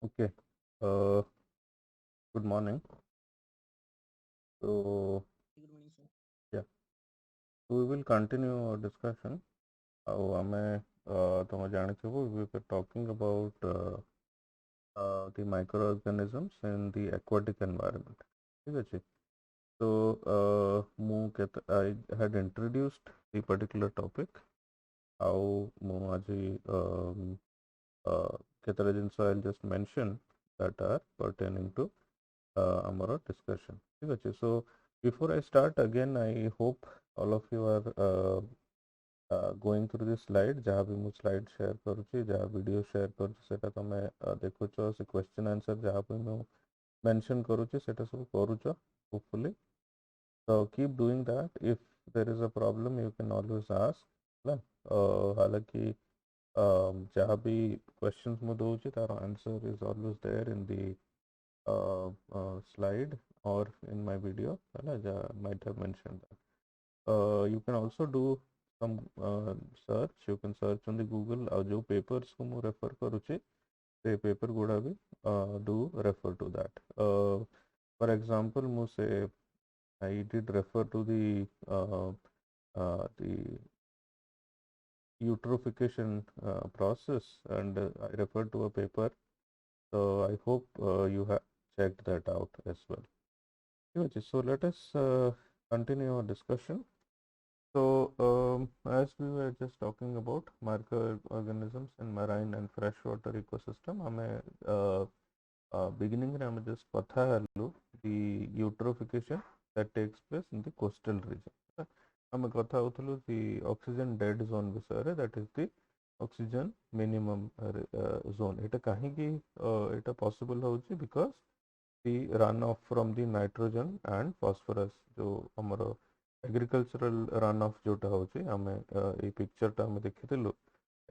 Okay. Uh, Good morning. So Good morning, sir. yeah, we will continue our discussion. ଆଉ ଆମେ ତମେ ଜାଣିଥିବ we were talking about the microorganisms in the aquatic environment. ଠିକ ଅଛି. So I had introduced the particular topic. ଆଉ ମୁଁ ଆଜି କେତେଟା ଜିନିଷ I'll just mention that are pertaining to our discussion. ठीक ଅଛି. So before I start again, I hope all of you are going through this slide. जहाँ भी मैं slide share करूँगी, जहाँ video share करूँगी, सेटा तमे देखुचो से question answer जहाँ भी मैं mention करूँगी, सेटा सब करूँचो hopefully. So keep doing that. If there is a problem, you can always ask. ना हालांकि जहाँ भी questions मैं दूँगी, तारा answer is always there in the slide or in my video. I might have mentioned that. You can also do some search. You can search on the Google. जो papers को मैं refer करूँगी, ते paper गुड़ा भी do refer to that. For example, मुझे I did refer to the eutrophication process, and I referred to a paper. So I hope you have checked that out as well. Okay, so let us continue our discussion. So, as we were just talking about microorganisms in marine and freshwater ecosystem, beginning रे आमे just कथा हेलु the eutrophication that takes place in the coastal region. आमे कथा होतलु the oxygen dead zone विषय that is the oxygen minimum zone. इटा कहीं की इटा possible होची because the runoff from the nitrogen and phosphorus जो हमरो agricultural runoff जोटा होची हमें ये पिक्चर टा हमें देखिथिलु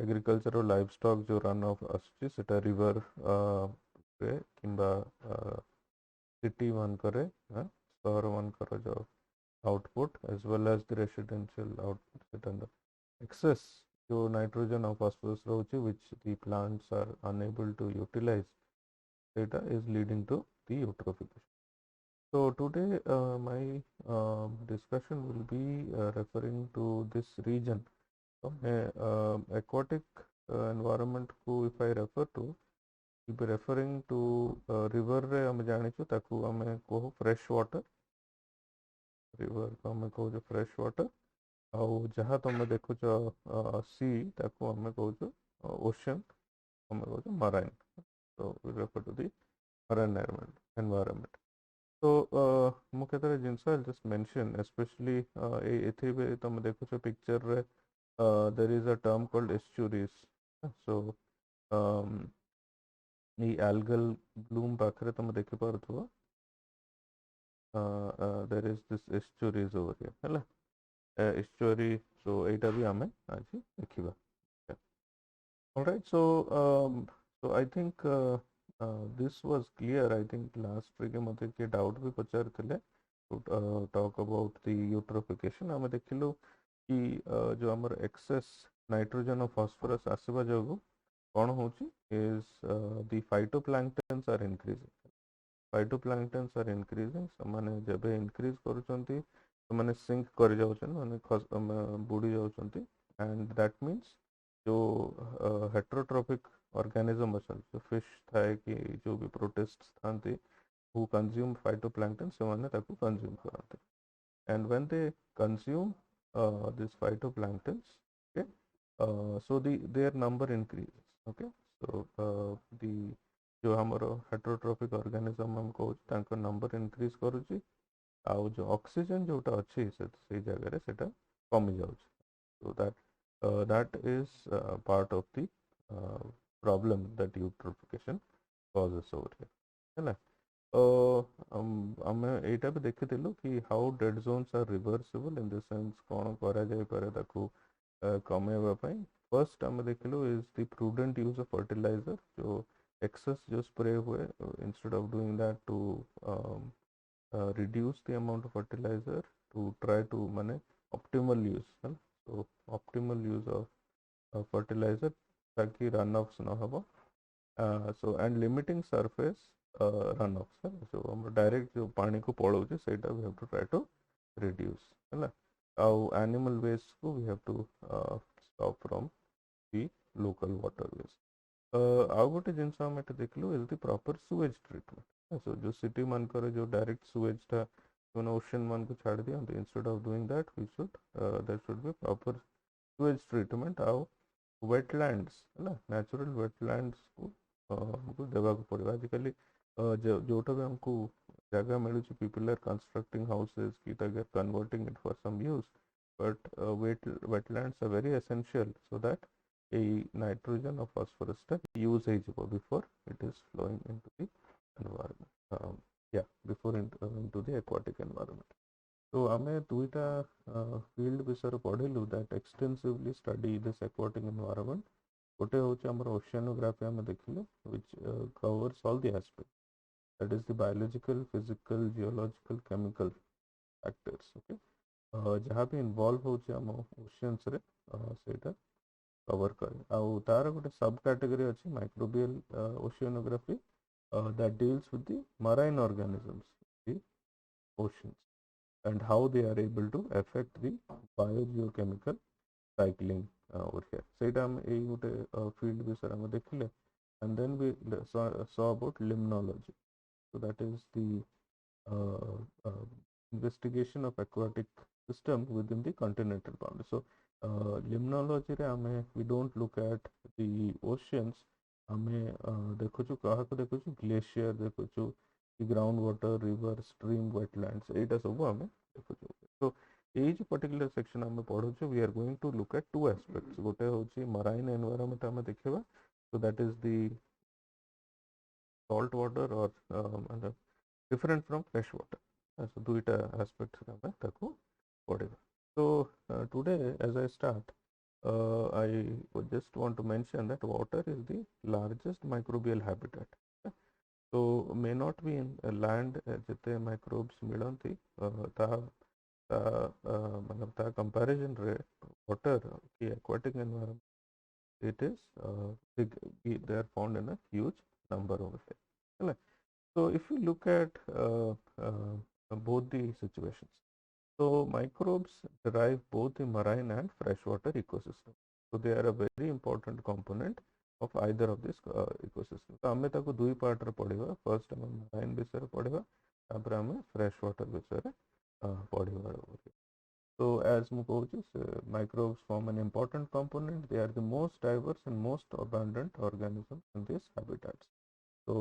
agricultural livestock जो runoff आसुची सेटा river रे किंबा city मान करे शहर मान करे जो output as well as the residential output सेटा excess जो nitrogen और phosphorus रहुची which the plants are unable to utilize data is leading to the eutrophication. So today my discussion will be referring to this region. So aquatic environment को if I refer to, will be referring to river रे हम जानिଛୁ ताकू हमें को fresh water river को हमें को जो fresh water ଆଉ जहाँ तुम देखुଛ sea ताकू हमें कहूଛୁ ocean हमें कहूଛୁ marine. So we refer to the marine environment. So ମୁଁ କେତେଟା ଜିନିଷ I'll just mention, especially ଏଥିରେ ତମେ ଦେଖୁଛ picture ରେ there is a term called estuaries. So ଏଇ algal bloom ପାଖରେ ତମେ ଦେଖିପାରୁଥିବ there is this estuaries over here ହେଲା estuary. So ଏଇଟା ବି ଆମେ ଆଜି ଦେଖିବା. All right, so I think this was clear. I think last week मते के doubt भी पचारथिले to talk about the eutrophication. ଆମେ ଦେଖିଲୁ कि जो हमर excess nitrogen और phosphorus आसीबा जोगु कौन होची is the phytoplanktons are increasing. Phytoplanktons are increasing. ସେମାନେ ଯେବେ increase କରୁଛନ୍ତି ସେମାନେ sink କରି ଯାଉଛନ୍ତି ମାନେ ବୁଡ଼ି ଯାଉଛନ୍ତି, and that means जो heterotrophic organism अछन जो fish थाए कि जो भी protists थांती who consume phytoplankton ସେମାନେ ତାକୁ consume କରନ୍ତି, and when they consume these phytoplanktons, okay, so their number increases. Okay, so the जो हमरो heterotrophic organism हम कहू तांको number increase करूची ଆଉ जो oxygen जोटा अच्छी से जगह रे सेटा कमी जाउची. So that is part of the problem that eutrophication causes over here. ହେଲା ଆମେ ଏଇଟା ବି ଦେଖିଥିଲୁ କି how dead zones are reversible in the sense କ'ଣ କରାଯାଇପାରେ ତାକୁ କମେଇବା ପାଇଁ. First ଆମେ ଦେଖିଲୁ is the prudent use of fertilizer. जो excess जो spray हुए instead of doing that to reduce the amount of fertilizer to try to माने optimal use. So optimal use of fertilizer ताकि runoffs न हो so and limiting surface runoff sir. So हम direct जो पानी को पड़ोचे सेटा we have to try to reduce है ना. Our animal waste को we have to stop from the local waterways. ଆଉ ଗୋଟେ ଜିନିଷ ଆମେ ଏଠି ଦେଖିଲୁ is the proper sewage treatment. So जो city ମାନଙ୍କରେ जो direct sewage ଟା ସେମାନେ ocean ମାନଙ୍କୁ ଛାଡ଼ି ଦିଅନ୍ତି, instead of doing that we should there should be proper sewage treatment. ଆଉ wetlands ହେଲା natural wetlands को हमको देवाको पड़िବ. आजिकली जोटा भी हमको जगह मिलूची people are constructing houses कि ताके converting it for some use, but wetlands are very essential so that a nitrogen or phosphorus टा use ହେଇଯିବ before it is flowing into the environment. Yeah, before into the aquatic environment. So ଆମେ ଦୁଇଟା field ବିଷୟରେ ପଢିଲୁ that extensively study this aquatic environment. ଗୋଟେ ହେଉଛି ଆମର oceanography ଆମେ ଦେଖିଲୁ which covers all the aspects, that is the biological, physical, geological, chemical factors. Okay, ଯାହା ବି involve ହେଉଛି ଆମ oceans ରେ ସେଇଟା कवर करे. ଆଉ ତାର ଗୋଟେ सब category ଅଛି microbial oceanography that deals with the marine organisms in the oceans and how they are able to affect the biogeochemical cycling over here. ସେଇଟା ଆମେ ଏଇ ଗୋଟେ field ବିଷୟରେ ଆମେ ଦେଖିଲେ. And then we saw about limnology. So that is the investigation of aquatic system within the continental boundary. So limnology रे हमें we don't look at the oceans. हमें देखुचु काहाको देखुचु ग्लेशियर देखुचु ground water river stream wetlands एटा सब हमें देखुचु. तो एई जो पर्टिकुलर सेक्शन हमें पढुचु we are going to look at two aspects. गोटे होची मराइन एनवायरनमेंट हमें देखिबा. So that is the salt water or different from fresh water. So दुईटा aspects हमें ताको पढ़ेगा. So today as I start I would just want to mention that water is the largest microbial habitat. So may not be in land जिते microbes मिलती ता मतलब ता comparison रे water की aquatic environment it is they are found in a huge number over there. So if you look at both the situations, so microbes derive both the marine and freshwater ecosystem. So they are a very important component of either of this ecosystem. So आमे ताको दुई part रे पढ़िबा. First हम marine विषय रे पढ़िबा, तापर हम freshwater विषय रे पढ़िबा. So as ମୁଁ କହୁଛି microbes form an important component. They are the most diverse and most abundant organisms in these habitats. So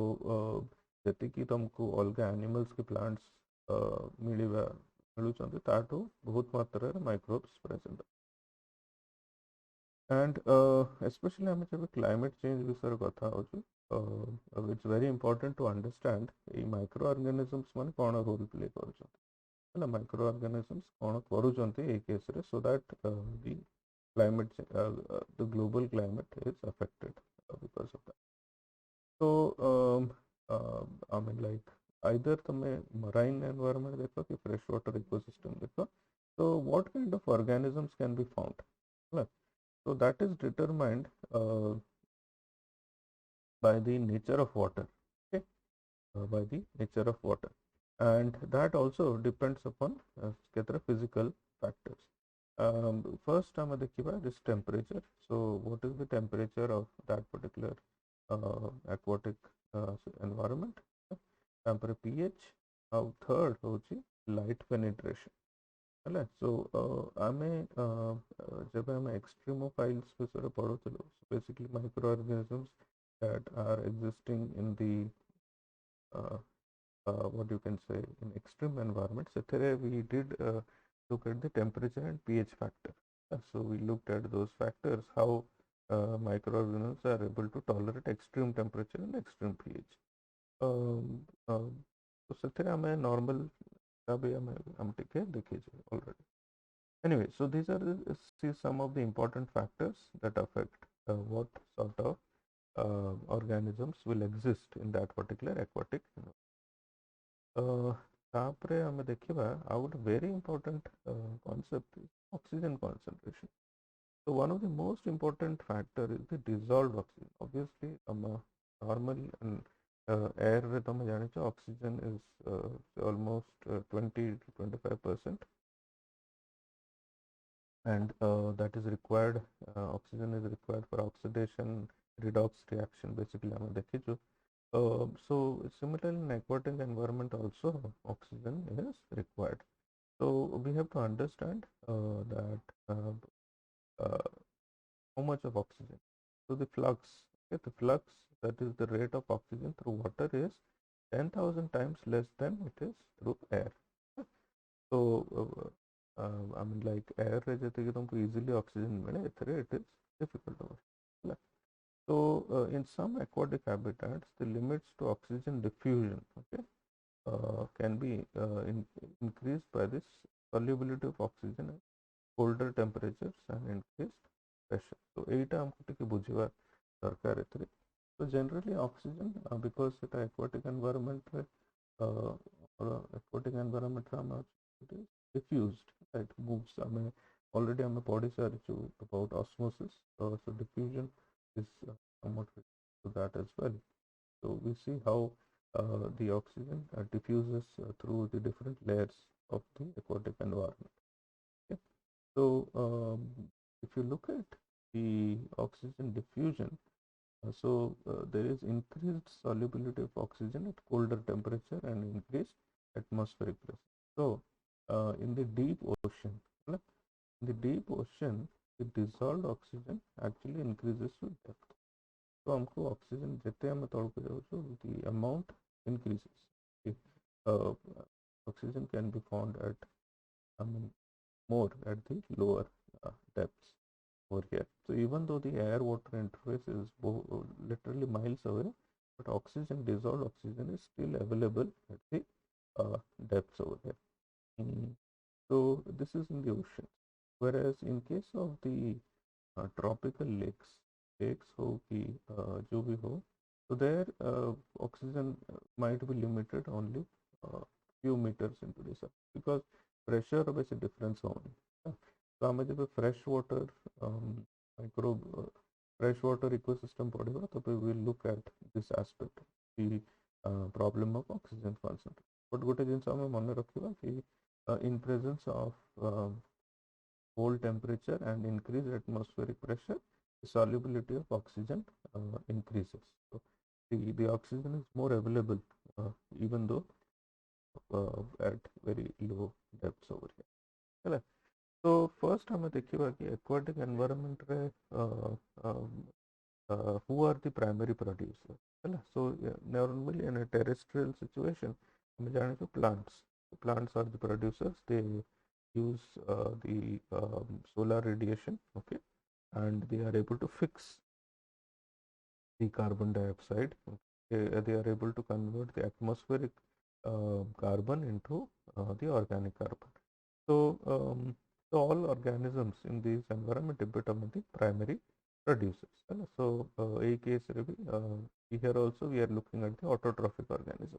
ଯେତିକି ତମକୁ ଅଲଗା animals କି plants ମିଳୁଛନ୍ତି ତାଠୁ ବହୁତ ମାତ୍ରାରେ microbes present. And especially ଆମେ ଯେବେ climate change ବିଷୟରେ କଥା ହଉଛୁ, it's very important to understand ଏଇ microorganisms ମାନେ କ'ଣ role play କରୁଛନ୍ତି. ହେଲା microorganisms କ'ଣ କରୁଛନ୍ତି ଏଇ କେସରେ so that the climate the global climate is affected because of that. So I mean like either तमे marine environment देखो कि freshwater ecosystem देखो, so what kind of organisms can be found? So that is determined by the nature of water. Okay, by the nature of water, and that also depends upon physical factors. First I'm देखिबा this temperature. So what is the temperature of that particular aquatic environment? Temperature, pH. Third होची light penetration. ହେଲା. So ଆମେ जब ଆମେ extremophiles विषୟରେ पढ़ुथिलु, basically microorganisms that are existing in the what you can say in extreme environments. We did look at the temperature and pH factor. So we looked at those factors, how microorganisms are able to tolerate extreme temperature and extreme pH. तो ସେଥିରେ ଆମେ normal भी हम टिके देखिए already. Anyway, so these are some of the important factors that affect what sort of organisms will exist in that particular aquatic environment. तापरे हमें देखिबा आउ गोटे very important concept is oxygen concentration. So one of the most important factor is the dissolved oxygen. Obviously normal air रे तुम जाने चो oxygen is almost 20 to 25%, and that is required, oxygen is required for oxidation redox reaction basically हमें देखे जो. So similarly in aquatic environment also oxygen is required. So we have to understand that how much of oxygen. So the flux, okay, the flux, that is the rate of oxygen through water, is 10,000 times less than it is through air. So I mean like air रे जैसे कि तुमको easily oxygen मिले इतने it is difficult over. So in some aquatic habitats the limits to oxygen diffusion, okay, can be increased by this solubility of oxygen at colder temperatures and increased pressure. So ଏଇଟା हमको ଟିକେ ବୁଝିବା ଦରକାର ଏଥିରେ. So generally oxygen because এটা aquatic environment ରେ aquatic environment ରେ ଆମେ it is diffused, right, moves ଆମେ already ଆମେ ପଢି ସାରିଛୁ about osmosis, so diffusion is somewhat to that as well. So we see how the oxygen diffuses through the different layers of the aquatic environment. Okay? So if you look at the oxygen diffusion, there is increased solubility of oxygen at colder temperature and increased atmospheric pressure. So in the deep ocean, the dissolved oxygen actually increases with depth. So हमको oxygen जितने हम तौड़को जाऊँ the amount increases. Okay. Oxygen can be found at more at the lower depths over here. So even though the air water interface is literally miles away, but oxygen, dissolved oxygen, is still available at the depths over here. So this is in the ocean. Whereas in case of the tropical lakes हो कि जो भी हो, so there oxygen might be limited only few meters into the surface because pressure वैसे difference होने. तो हमें जब fresh water microbe fresh water ecosystem पढ़ेगा तो we will look at this aspect, the problem of oxygen concentration. But गोटे जिनस हमें मन रखिबा कि in presence of cold temperature and increased atmospheric pressure, the solubility of oxygen increases. So the oxygen is more available even though at very low depths over here. So first हमें देखिबा कि aquatic environment रे who are the primary producers. So normally in a terrestrial situation हमें जाने को plants are the producers. They use the solar radiation, okay, and they are able to fix the carbon dioxide. Okay. They are able to convert the atmospheric carbon into the organic carbon. So all organisms in this environment become the primary producers. So a case here also we are looking at the autotrophic organism.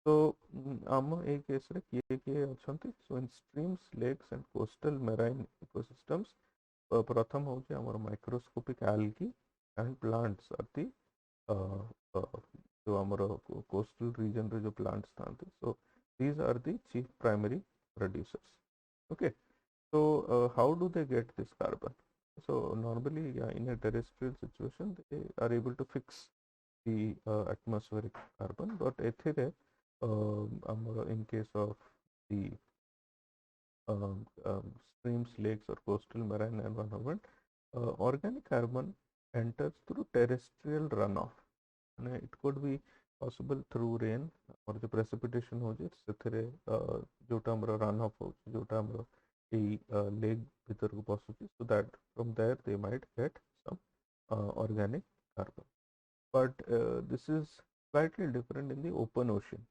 So a case so in streams, lakes and coastal marine ecosystems, pratham hoche amar microscopic algae and plants are the जो हमारा coastal region रे जो plants थांते. So these are the chief primary producers. Okay. So how do they get this carbon? So normally in a terrestrial situation they are able to fix the atmospheric carbon, but ethere in case of the streams, lakes or coastal marine environment, organic carbon enters through terrestrial runoff. And it could be possible through rain or the precipitation हो जाए ସେଥିରେ जोटा हमरो run off हो जोटा हमरो ए lake भीतर को पहुंचुची, so that from there they might get some organic carbon. But this is slightly different in the open ocean.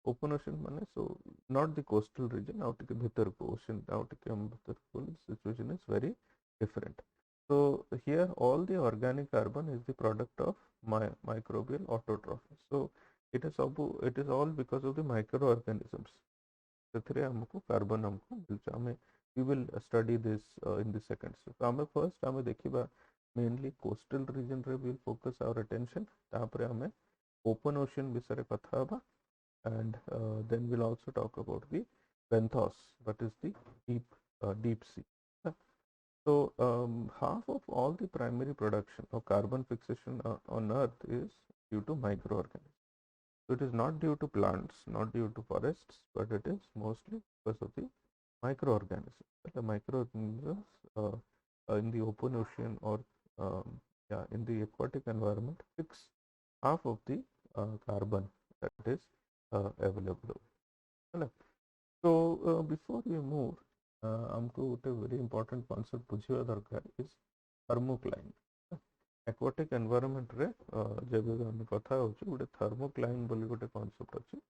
Open ocean माने so not the coastal region, out के भीतर को ocean out के हम भीतर को situation is very different. So here all the organic carbon is the product of microbial autotrophy. So it is all because of the microorganisms. ସେଥିରେ हमको carbon हमको मिलचा. हमें we will study this in the second step. हमें first हमें देखिबा mainly coastal region रे will focus our attention तापर हमें ओपन ओशन विषय कथा हबा and then we'll also talk about the benthos, that is the deep sea. So half of all the primary production of carbon fixation on earth is due to microorganisms. So it is not due to plants, not due to forests, but it is mostly because of the microorganisms. The microorganisms in the open ocean or in the aquatic environment fix half of the carbon that is available. So before we move, हमको ଗୋଟେ very important concept ବୁଝିବା ଦରକାର is thermocline. aquatic environment ରେ ଯେବେ ଆମେ କଥା ହଉଛୁ ଗୋଟେ thermocline ବୋଲି ଗୋଟେ concept ଅଛି.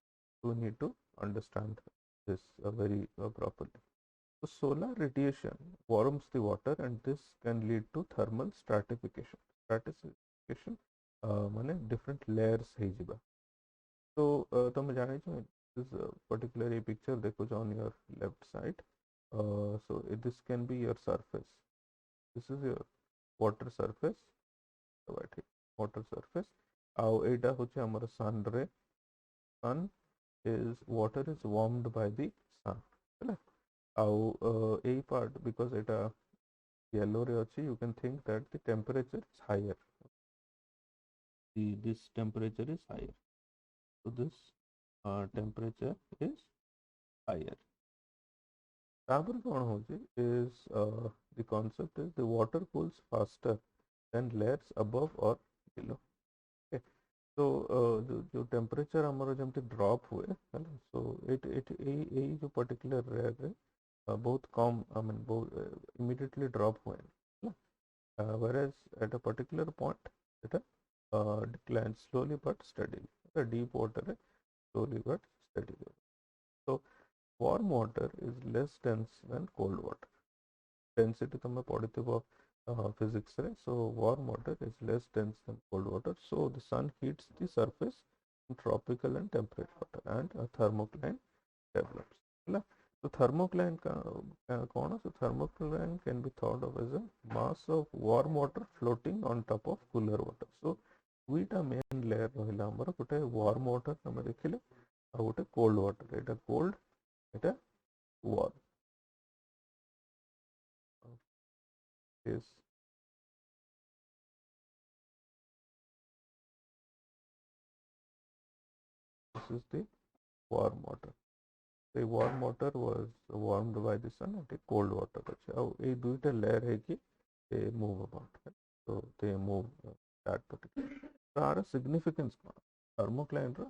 We need to understand this very properly. So solar radiation warms the water and this can lead to thermal stratification. Stratification माने different layers ହେଇଯିବା. So तुम जानिଛ this particular picture देखो on your left side. So this can be your surface. This is your water surface. Water surface. ଆଉ ଏଇଟା ହେଉଛି ଆମର sun ray. Sun is water is warmed by the sun. ହେଲା ଆଉ ଏଇ part because ଏଇଟା yellow ରେ ଅଛି you can think that the temperature is higher. This temperature is higher. So this temperature is higher. तापर कौन होची is the concept is the water cools faster than layers above or below. Okay. So जो temperature हमारा जमते drop हुए है ना so it यही जो particular layer है बहुत कम I mean बहुत immediately drop हुए है whereas at a particular point it declines slowly but steadily. The deep water है slowly but steadily. So warm water is less dense than cold water. Density तुमने पढ़ी थी वो physics रे. So warm water is less dense than cold water. So the sun heats the surface in tropical and temperate water and a thermocline develops. है So thermocline कौन है? So thermocline can be thought of as a mass of warm water floating on top of cooler water. So दुईटा main layer रहिला हमर गोटे warm water हम देखिले और गोटे cold water. Etah cold Etah warm. Yes. This is the warm water. The warm water was warmed by the sun and the cold water अच्छे और ये दुईटा layer है कि they move about. So they move that particular. तार significance कौन? Thermocline रा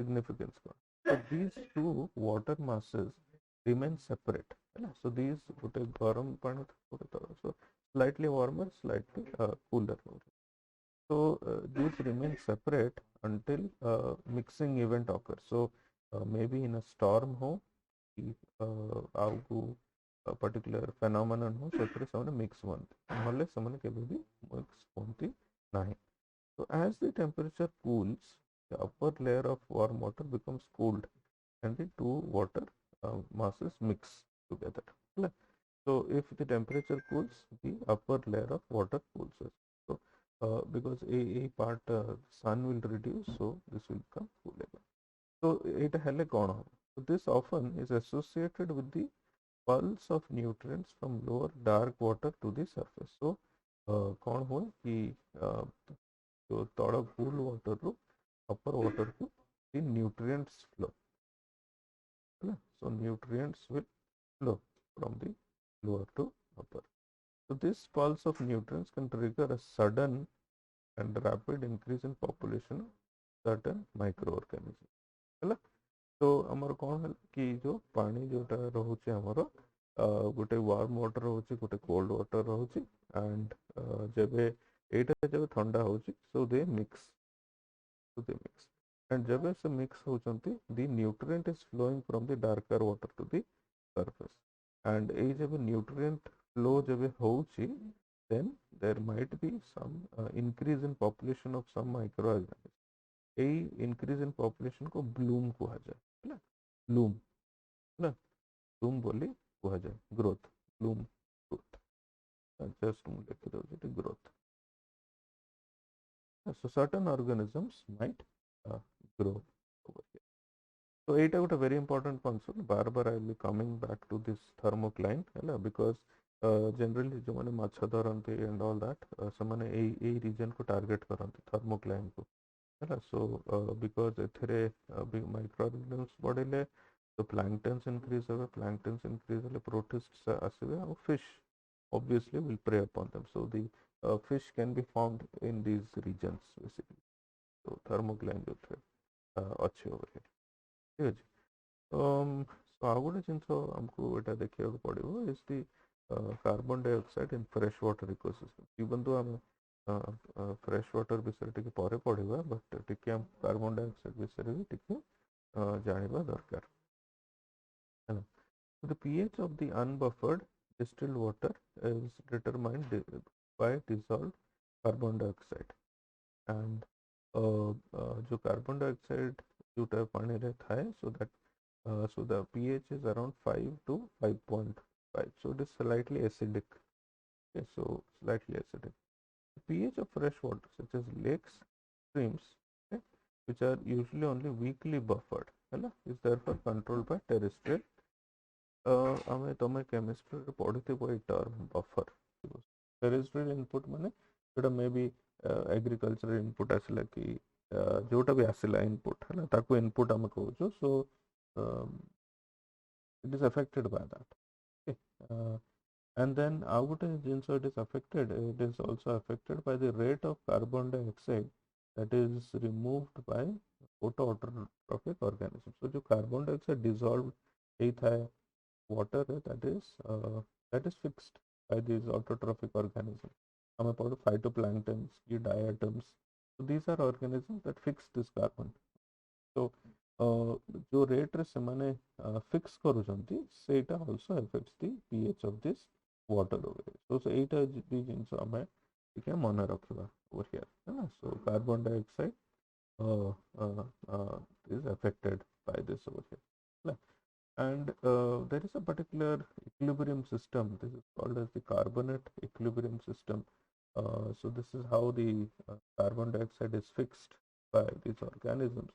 significance कौन? So these two water masses remain separate. है ना? So these गोटे गरम पानी so slightly warmer, slightly cooler. So these remain separate until mixing event occurs. So maybe in a storm ho आउ particular phenomenon हो ସେଥିରେ ସେମାନେ mix ହୁଅନ୍ତି ନହେଲେ ସେମାନେ କେବେ ବି mix ହୁଅନ୍ତି ନାହିଁ. So as the temperature cools, the upper layer of warm water becomes cooled and the two water masses mix together. So if the temperature cools, the upper layer of water cools. So because a part sun will reduce, so this will become coolable. So it hele kon hobo. So this often is associated with the pulse of nutrients from lower dark water to the surface. So kon हुए कि जो तड़ cool water रू upper water को the nutrients flow. So nutrients will flow from the lower to upper. So this pulse of nutrients can trigger a sudden and rapid increase in population of certain microorganisms. है तो आमर कौन है कि जो पानी जोटा रोचे आमर गोटे वार्म वाटर रोचे गोटे कोल्ड वाटर रोचे एंड जबे एटा जब ठंडा होची सो दे मिक्स and जब से mix होचंती the nutrient is flowing from the darker water to the surface and ए जब nutrient flow जब होची then there might be some increase in population of some microorganisms. A increase in population को bloom कहा जाए है ना bloom है ना bloom बोली कहा जाए growth bloom growth just लिखि दउछि growth. So certain organisms might uh, grow over here. So ଏଇଟା ଗୋଟେ very important concept ବାର I will be coming back to this thermocline ହେଲା because generally ଯୋଉମାନେ ମାଛ ଧରନ୍ତି and all that ସେମାନେ ଏଇ region को target କରନ୍ତି thermocline को ହେଲା so because ଏଥିରେ microorganisms ବଢିଲେ तो planktons increase ହେବେ planktons increase ହେଲେ protists ଆସିବେ ଆଉ fish obviously will prey upon them so the fish can be found in these regions basically so thermocline जो थे अच्छे over here ठीक ଅଛି so ଆଉ ଗୋଟେ ଜିନିଷ ଆମକୁ ଏଇଟା ଦେଖିବାକୁ ପଡ଼ିବ is the carbon dioxide in fresh water ecosystem even though ଆମେ fresh water ବିଷୟରେ ଟିକେ ପରେ ପଢ଼ିବା but ଟିକେ ଆମ carbon dioxide ବିଷୟରେ ବି ଟିକେ ଜାଣିବା ଦରକାର ହେଲା so the pH of the unbuffered distilled water is determined by dissolved carbon dioxide and जो carbon dioxide जोटा पानी रे थाए so the pH is around 5 to 5.5 so it is slightly acidic okay so slightly acidic the pH of fresh water such as lakes streams okay, which are usually only weakly buffered है is therefore controlled by terrestrial ଆମେ ତମେ କେମିଷ୍ଟ୍ରିରେ ପଢ଼ିଥିବ ଏଇ term buffer terrestrial input ମାନେ ଯୋଉଟା ମେ ବି agriculture input ଆସିଲା କି ଯୋଉଟା ବି ଆସିଲା ଇନପୁଟ ହେଲା ତାକୁ ଇନପୁଟ ଆମେ କହୁଛୁ show it is affected by that okay and then ଆଉ ଗୋଟେ ଜିନିଷ it is affected it is also affected by the rate of carbon dioxide that is removed by photoautotrophic organisms so जो carbon dioxide dissolved ହେଇଥାଏ water that is fixed by these autotrophic organisms हमें पढ़ो phytoplanktons की diatoms so these are organisms that fix this carbon so जो rate रे ସେମାନେ fix କରୁଛନ୍ତି ସେଇଟା also affects the pH of this water over here so ଏଇଟା ବି ଜିନିଷ ଆମେ ଟିକେ ମନେ ରଖିବା over here ହେଲା so carbon dioxide is affected by this over here ହେଲା and there is a particular equilibrium system this is called as the carbonate equilibrium system so this is how the carbon dioxide is fixed by these organisms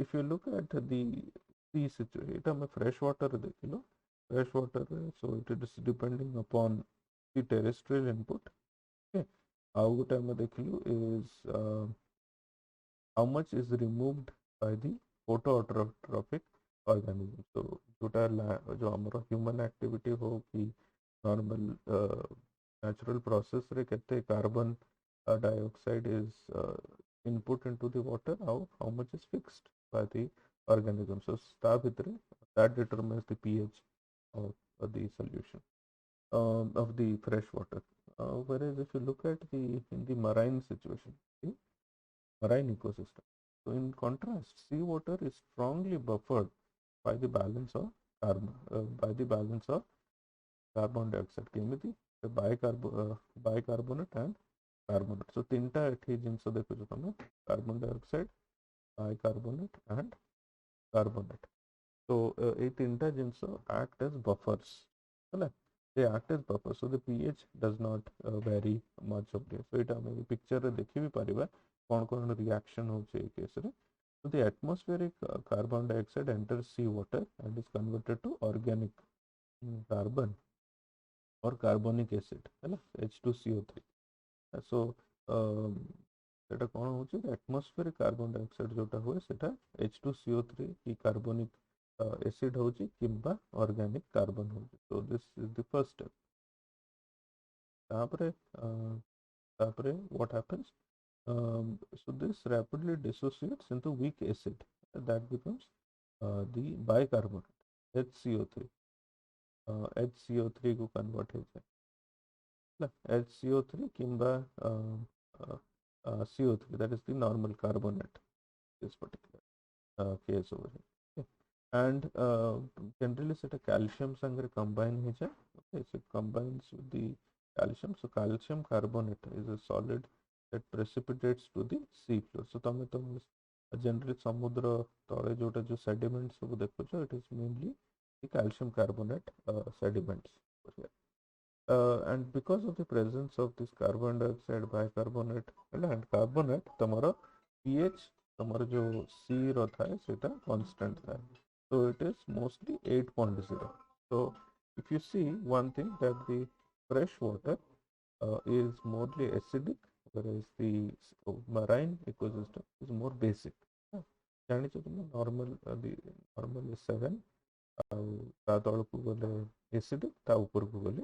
if you look at the sea situation it is fresh water देखिलो fresh water so it is depending upon the terrestrial input okay ଆଉ ଗୋଟେ ଆମେ ଦେଖିଲୁ is how much is removed by the photoautotrophic organism so जोटा जो हमारा human activity हो कि normal natural process रे केते carbon dioxide is input into the water how much is fixed by the organism so ता भितरे that determines the pH of the solution of the fresh water whereas if you look at the in the marine situation the marine ecosystem so in contrast seawater is strongly buffered by the balance of by the balance of carbon dioxide केमिति bicarbonate and carbonate so तीनटा एठी जिंस देखो तमे carbon dioxide bicarbonate and carbonate so ये तीनटा जिंस act as buffers है they act as buffers so the pH does not vary much of this so इटा हम पिक्चर रे देखि भी परिबा कौन रिएक्शन होचे ए केस रे so the atmospheric carbon dioxide enters seawater and is converted to organic carbon or carbonic acid है H2CO3 so सेटा कौन होची एटमॉस्फेरिक कार्बन डाइऑक्साइड जोटा हुए सेटा H2CO3 की कार्बनिक एसिड होची किंबा ऑर्गेनिक कार्बन होची so this is the first step तापरे what happens so this rapidly dissociates into weak acid that becomes the bicarbonate HCO3 HCO3 को कन्वर्ट हो जाए HCO3 किंबा CO3 that is the normal carbonate this particular case over here okay. And generally set a calcium sangre combine हो जाए okay so it combines with the calcium so calcium carbonate is a solid that precipitates to the sea floor so तमे generally समुद्र तले जोटा जो sediments सब देखो it is mainly the calcium carbonate sediments over here and because of the presence of this carbon dioxide bicarbonate and carbonate तमरो pH तमरो जो C रो था सेटा constant था, so it is mostly 8.0. So if you see one thing that the fresh water is mostly acidic, whereas the marine ecosystem is more basic. ଜାଣିଛ ତୁମେ normal is 7 ଆଉ ତା ତଳକୁ ଗଲେ acidic, ତା ଉପରକୁ ଗଲେ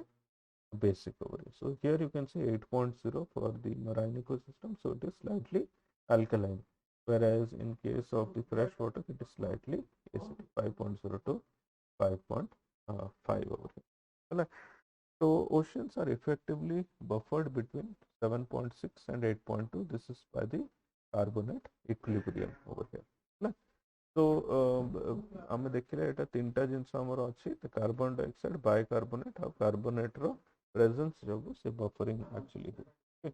basic over here. So here you can see 8.0 for the marine ecosystem, so it is slightly alkaline, whereas in case of the fresh water it is slightly acidic, 5.0 to 5.5 over here. So oceans are effectively buffered between 7.6 and 8.2. This is by the carbonate equilibrium over here. So आम देखिले एटा तीनटा जिनस हमर अछि, the carbon dioxide bicarbonate और carbonate रो presence जोगु से buffering actually हो. Okay.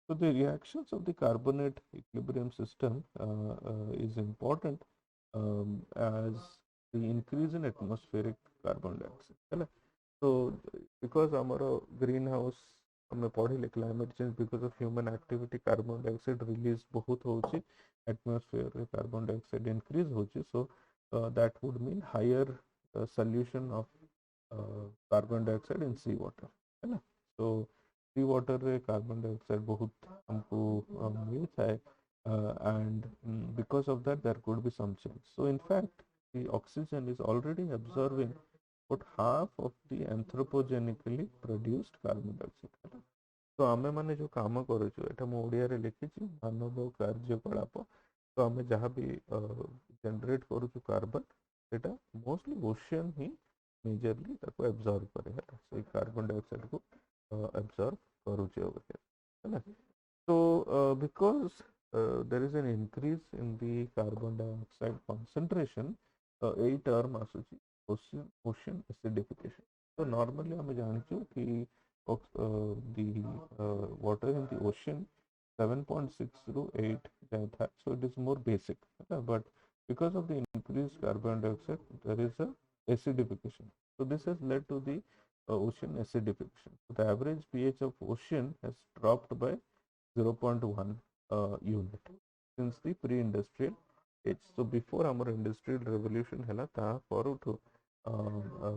So the reactions of the carbonate equilibrium system is important as the increase in atmospheric carbon dioxide. So because our greenhouse हमें पढ़िले climate change because of human activity carbon dioxide release बहुत होची, atmosphere रे carbon dioxide increase होची, so that would mean higher solution of carbon dioxide in sea water, है ना. So sea water रे carbon dioxide बहुत हमको मिलता है, and because of that there could be some change. So in fact the oxygen is already absorbing about half of the anthropogenically produced carbon dioxide. तो आमे माने जो काम करूँ एटा मु ओडिया रे लिखिछि मानव कार्यकलाप, तो आमे जहाँ भी जनरेट करूँ कार्बन सेटा मोस्टली ओशियन ही मेजरली ताको एब्जॉर्ब करे है, से कार्बन डाइऑक्साइड को एब्जॉर्ब करूँ ओवर हियर, है ना. So because there is an increase in the carbon dioxide concentration, a term आसुची ocean acidification. So normally हम जानते हैं कि the water in the ocean 7.6 to 8 जाए था, so it is more basic, but because of the increased carbon dioxide there is a acidification. So this has led to the ocean acidification. So the average pH of ocean has dropped by 0.1 unit since the pre-industrial age. So before our industrial revolution hela ta parutu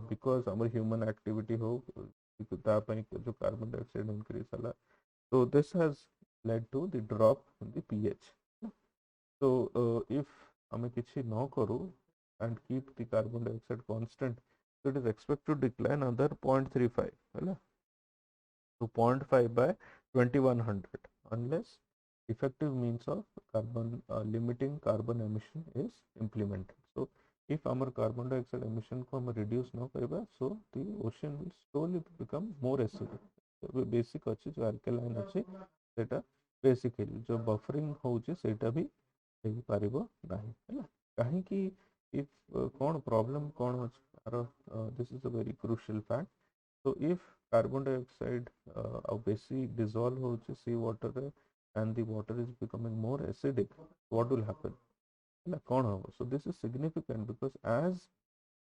because our human activity ho ta pai jo carbon dioxide increase hala, so this has led to the drop in the pH. So if ame kichi no karu and keep the carbon dioxide constant, so it is expected to decline another 0.35 hala to 0.5 by 2100 unless effective means of carbon limiting carbon emission is implemented. So if our carbon dioxide emission को हम reduce न करेगा, so the ocean will slowly become more acidic. Basic अच्छी जो alkaline अच्छी सेटा basically जो buffering होची सेटा भी हेई पारिबो नाही, है ना. कहीं कि if कौन problem कौन होची this is a very crucial fact. So if carbon dioxide basically dissolve होची sea water रे and the water is becoming more acidic, what will happen? So this is significant because as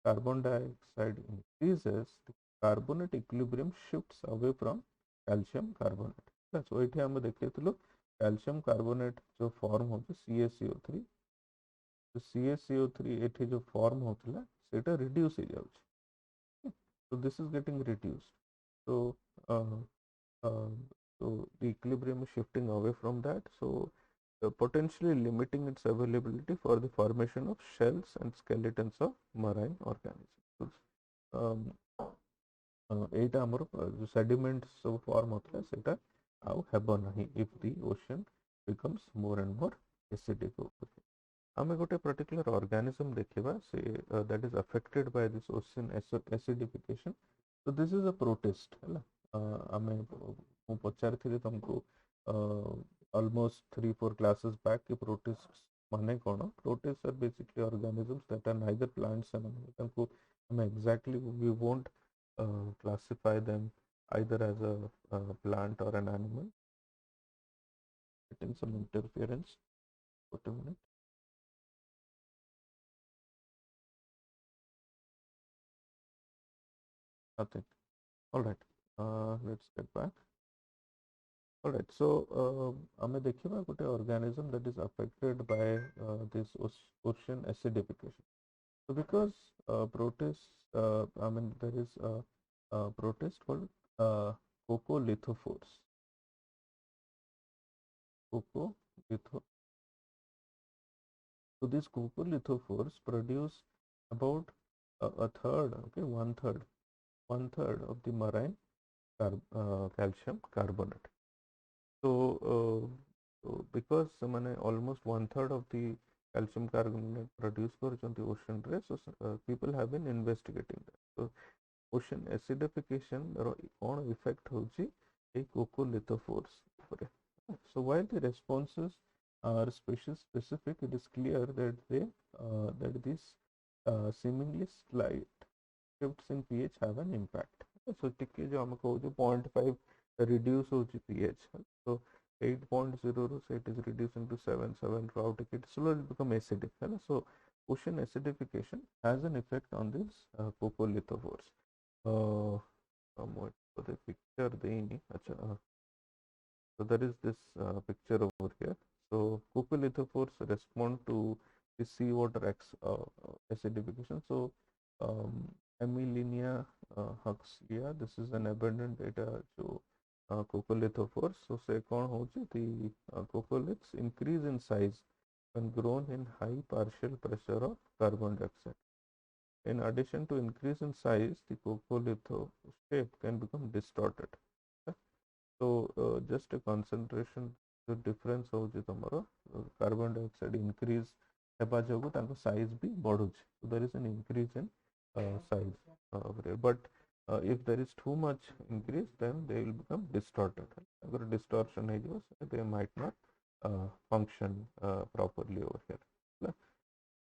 carbon dioxide increases, the carbonate equilibrium shifts away from calcium carbonate. So ये हम देखते थे लोग calcium carbonate जो form होता है CaCO3, तो CaCO3 ये जो form होता है सेटा reduce हो जाऊँ. So this is getting reduced. So so the equilibrium is shifting away from that, so potentially limiting its availability for the formation of shells and skeletons of marine organisms. एटा हमर जो sediments सब form होता है सेटा आउ हेबो नहीं if the ocean becomes more and more acidic. आमे गोटे particular organism देखिबा से that is affected by this ocean acidification. So this is a protist, है आमे मु पचारथिले तुमको almost 3-4 classes back कि protists माने कौन. Protists are basically organisms that are neither plants and animals. हम exactly we won't classify them either as a plant or an animal. Getting some interference. Wait a minute. Nothing. All right. let's get back. All right, so ame dekhiba gote organism that is affected by this ocean acidification. So because protists, I mean there is a protist called coccolithophores. Coccolitho. So these coccolithophores produce about a third, okay, one third of the marine calcium carbonate. So because mane almost one third of the calcium carbonate produced on the ocean ray, so people have been investigating that. So ocean acidification କ'ଣ effect ହେଉଛି ଏଇ coccolithophores ଉପରେ. So while the responses are species specific, it is clear that these seemingly slight shifts in pH have an impact. So ଟିକେ जो ଆମେ କହୁଛୁ 0.5 reduce ହେଉଛି pH. So 8.0 so it is reducing to 7 ରୁ ଆଉ ଟିକେ it slowly become acidic. So ocean acidification has an effect on these coccolithophores. For the picture देनी अच्छा so there is this picture over here. So coccolithophores respond to the seawater acidification. So Amylinia huxleya, this is an abundant data to coccolithophores. So say कौन होची the coccoliths increase in size when grown in high partial pressure of carbon dioxide. In addition to increase in size, the coccolitho shape can become distorted. So just a concentration the difference होची तमरो carbon dioxide increase हेबा जोगु ताको size भी बढ़ुची. So there is an increase in size over here. But if there is too much increase, then they will become distorted. अगर distortion है जो they might not function properly over here.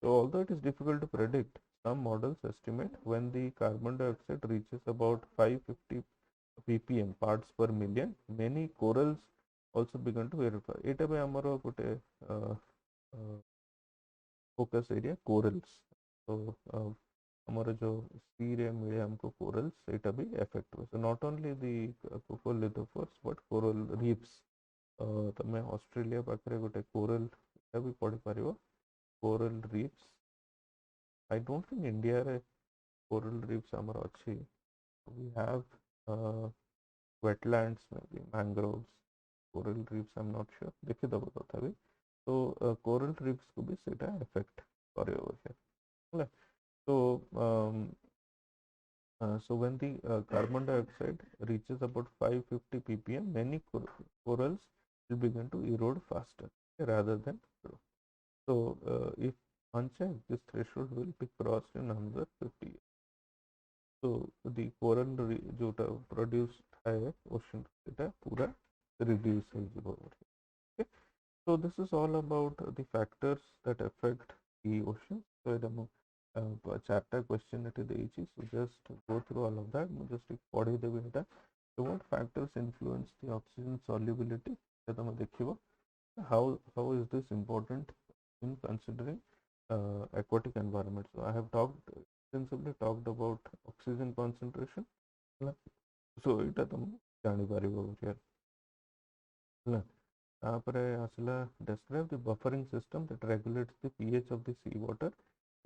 So although it is difficult to predict, some models estimate when the carbon dioxide reaches about 550 ppm parts per million, many corals also begin to verify. एटा पे हमरो गोटे focus area corals. So हमारा जो सी रे मिले हमको corals एटा भी affect हुए. So not only the coccolithophores but coral reefs. तमे ऑस्ट्रेलिया पाखरे गोटे कोरल एटा भी पढ़ी पारिबो. Coral reefs. I don't think India रे coral reefs amar achi. We have wetlands, maybe mangroves, coral reefs. I'm not sure. देखी दबो तथा भी. So coral reefs को भी सेटा affect करे over here. So when the carbon dioxide reaches about 550 ppm, many corals will begin to erode faster rather than grow. So if unchecked, this threshold will be crossed in another 50 years. So the coral जोटा produce है ocean सेटा पूरा reduce हो जाएगा over here. Okay. So this is all about the factors that affect the ocean. So it chapter question it ଦେଇଛି. So just go through all of that. ମୁଁ just पढ़ी देବି ଏଟା. So what factors influence the oxygen solubility? ସେଟା ତମେ ଦେଖିବ. How is this important in considering aquatic environment? So I have extensively talked about oxygen concentration. So ଏଇଟା ତମେ ଜାଣିପାରିବ here. तापरे आसला describe the buffering system that regulates the pH of the sea water.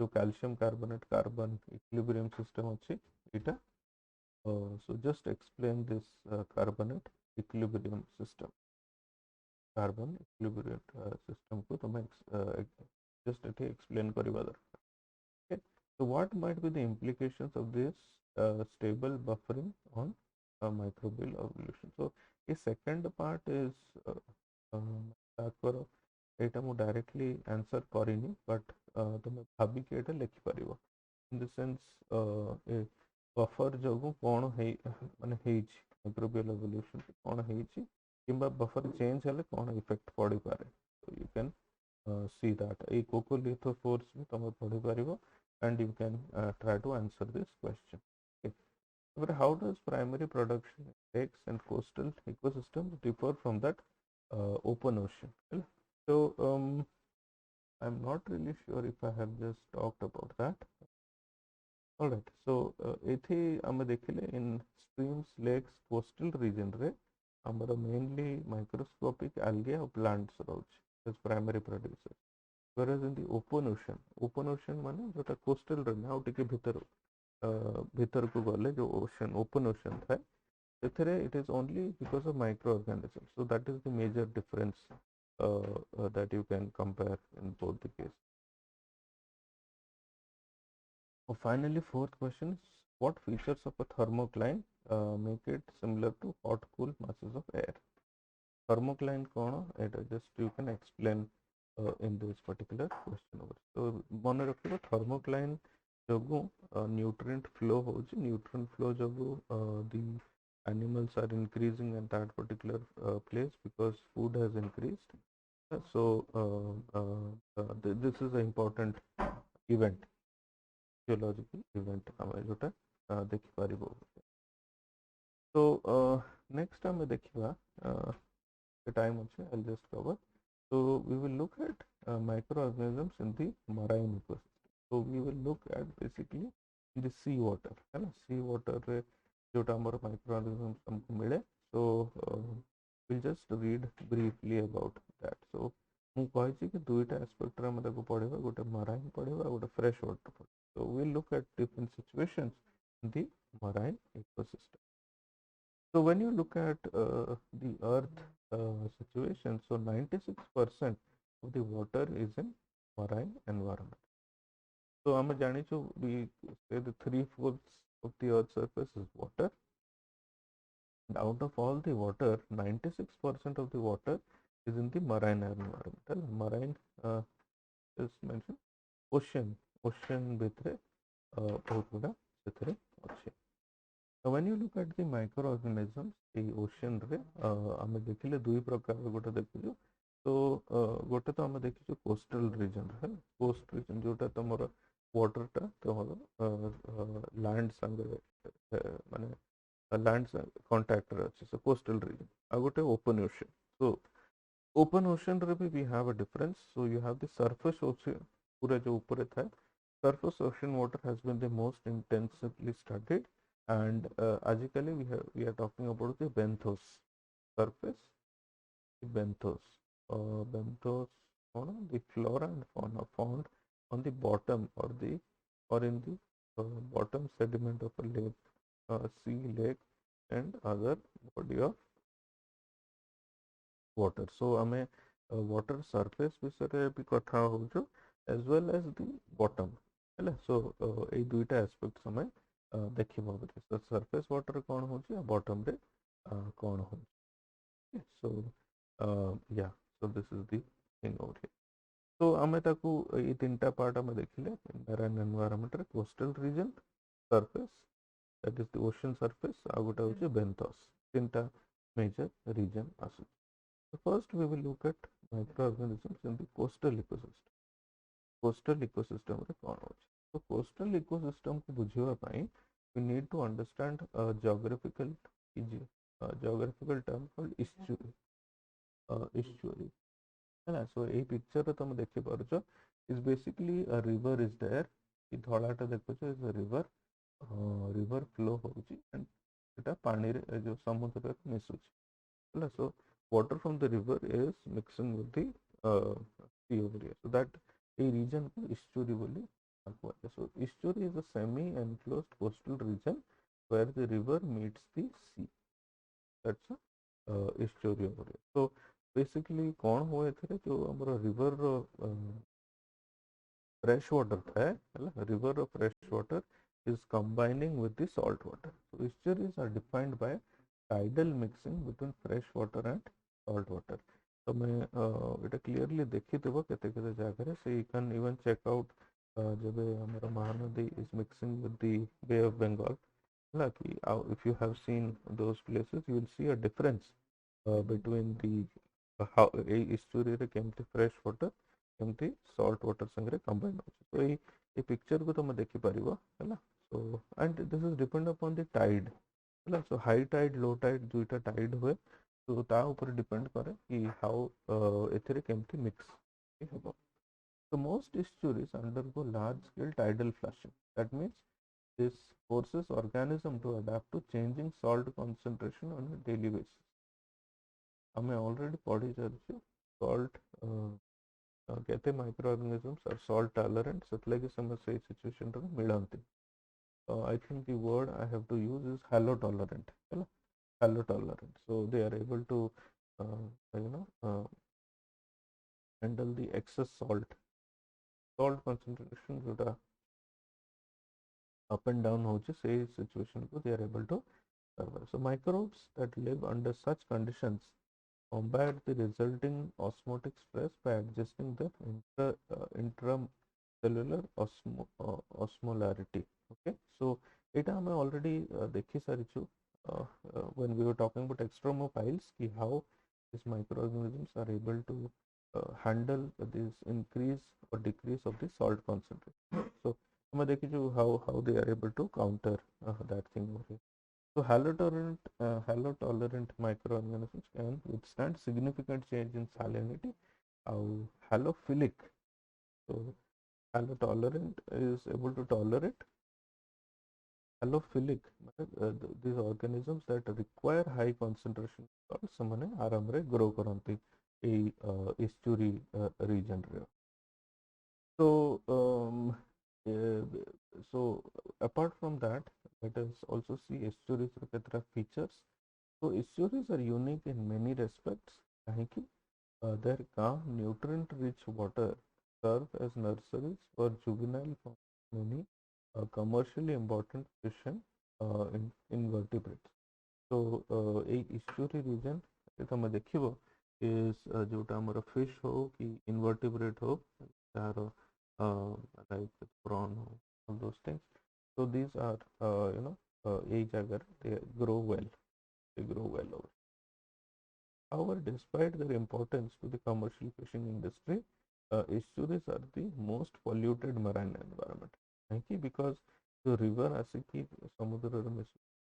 जो calcium carbonate carbon equilibrium system अच्छी इटा. So just explain this carbonate equilibrium system. Carbon equilibrium system को तो मैं just explain करिबा दरकार. Okay. So what might be the implications of this stable buffering on microbial evolution? So a second part is ଏଇଟା ମୁଁ directly answer କରିନି but ତମେ ଭାବିକି ଏଇଟା ଲେଖିପାରିବ. In the sense a buffer ଯୋଗୁ କ'ଣ ମାନେ ହେଇଛି microbial evolution କ'ଣ ହେଇଛି କିମ୍ବା buffer change ହେଲେ କ'ଣ effect ପଡ଼ିପାରେ. So you can see that a coccolithophores भी तमे पढ़ी पारिबो and you can try to answer this question. Okay. But how does primary production in lakes and coastal ecosystems differ from that open ocean? So I'm not really sure if I have just talked about that. Alright so एथि आम देखिले in streams lakes coastal region रे हमर mainly microscopic algae और plants रोच as primary producer whereas in the open ocean माने जोटा coastal रे ना टिके भीतर को गले जो ओशन ओपन ओशन था एथरे it is only because of microorganisms, so that is the major difference that you can compare in both the cases. Finally, fourth question is what features of a thermocline make it similar to hot cool masses of air? Thermocline कौन it just you can explain in this particular question over. So मन रखिबो thermocline जोगु nutrient flow होची nutrient flow जोगु the animals are increasing in that particular place because food has increased. So this is an important event, geological event ଆମେ जोटा देखि परिबो. So next time देखिबा the time also I'll just cover. So we will look at microorganisms in the marine ecosystem. So we will look at basically the sea water, है ना. Sea water रे जोटा हमारा microorganisms हमको मिले. So we'll just read briefly about that. So ମୁଁ କହିଛି କି ଦୁଇଟା aspect ରେ ଆମେ ତାକୁ ପଢିବା, ଗୋଟେ marine ପଢିବା, ଗୋଟେ fresh water ପଢିବା. So we'll look at different situations in the marine ecosystem. So when you look at the earth situation, so 96% of the water is in marine environment. So I'm we say the 3/4 of the earth's surface is water, and out of all the water 96% of the water is in the marine environment. Marine is mentioned ocean भितरे बहुत गुड़ा ସେଥିରେ ଅଛି. Now when you look at the microorganisms the ocean रे ଆମେ ଦେଖିଲେ ଦୁଇ ପ୍ରକାର ଗୋଟେ ଦେଖୁଛୁ. तो गोटे तो आम देखी कोस्टल रीजन है कोस्ट रीजन जोटा तुम वाटर टा तुम लैंड संगे माने लैंड कांटेक्ट रे अछि. सो कोस्टल रीजन आ गोटे open ocean. So open ocean रे भी we have a difference. So you have the surface ocean पूरा जो ऊपर था. Surface ocean water has been the most intensively studied and आजिकली we are talking about the benthos surface, the benthos the flora and fauna found on the bottom or in the bottom sediment of a lake, sea, lake and other body of water. So ame water surface विषय भी कथा होजो as well as the bottom हैला. So ए दुईटा aspects हमें देखिबो बोले. So surface water कौन होची आ bottom रे कौन होची. So yeah, so this is the thing over here. So आमे ताकू ये तीनटा पार्ट हमें देखिले. marine environment रे coastal region, surface that is the ocean surface, आ गोटा होची benthos. तीनटा major region आसु. So first we will look at microorganisms in the coastal ecosystem. Coastal ecosystem रे कौन होची. So coastal ecosystem को बुझिबा पई we need to understand a geographical term called estuary. Estuary है. So ए पिक्चर रे तुम देखि पारुछ is basically a river is there. E धलाटा देखुछ is a river flow होची and एटा पानी रे जो समुद्र रे मिसुची है. So water from the river is mixing with the sea over here. So that a region को estuary बोली. So estuary is a semi enclosed coastal region where the river meets the sea. That's a estuary over here. So basically कौन हुआ एथरे जो हमरो river fresh water था है river of fresh water is combining with the salt water. So estuaries are defined by tidal mixing between fresh water and salt water. तो मैं इटा clearly देखी देबो केते केते जगह रे. So you can even check out जब हमारा Mahanadi is mixing with the Bay of Bengal. Like if you have seen those places you will see a difference between the how estuary रे केमती fresh water केमती salt water संगे combine होची. तो ये picture को तुम देखि परिबो हैला. So and this is depend upon the tide हैला. So high tide low tide दुईटा tide हुए तो ता ऊपर डिपेंड करे कि हाउ एथरे केमती मिक्स हेबो. So most estuaries undergo large scale tidal flushing. That means this forces organism to adapt to changing salt concentration on a daily basis. हमें already पढ़ी चलची salt कहते microorganisms are salt tolerant ସେଥିଲାଗି ସମସ୍ତେ ଏଇ situation ରେ ମିଳନ୍ତି. I think the word I have to use is halotolerant. Halotolerant. So they are able to handle the excess salt concentration जोटा up and down होचे से situation को they are able to survive. So microbes that live under such conditions combat the resulting osmotic stress by adjusting the intracellular osmolarity. Okay, so it I already देखी सारी when we were talking about extremophiles ki how these microorganisms are able to handle this increase or decrease of the salt concentration. So हमें देखी how they are able to counter that thing over here. So halotolerant microorganisms can withstand significant change in salinity. Halophilic, so halotolerant is able to tolerate. Halophilic, these organisms that require high concentration salt ସେମାନେ ଆରାମରେ grow କରନ୍ତି ଏଇ estuary region ରେ. So so apart from that, let us also see estuaries केतरा features. So estuaries are unique in many respects. काहेकि their calm, nutrient-rich water serve as nurseries for juvenile many commercially important fish and invertebrates. So a estuary region तमे देखिबो is जोटा हमर fish हो कि invertebrate हो तार like prawn हो, all those things. So these are a जगह they grow well. They grow well over. However, despite their importance to the commercial fishing industry, estuaries are the most polluted marine environment. Because the river asiki samudra the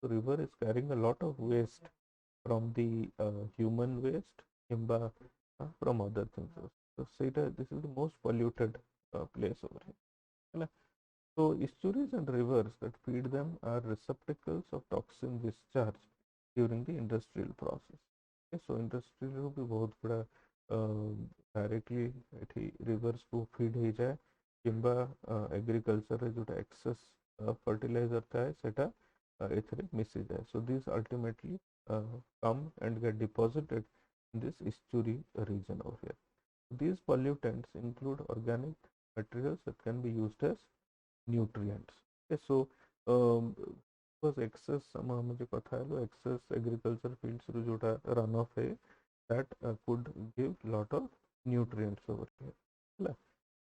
river is carrying a lot of waste from the human waste from other things. So this is the most polluted place over here. So estuaries and rivers that feed them are receptacles of toxin discharge during the industrial process. Okay, so industrial भी बहुत बड़ा directly एठी rivers को feed ही जाए किंबा agriculture रे जोटा excess fertilizer था है सेटा एथरे मिसी जाए. So these ultimately come and get deposited in this estuary region over here. These pollutants include organic materials that can be used as nutrients. Okay, so because excess मुझे पता है excess agriculture fields रू जोटा runoff है that could give lot of nutrients over here.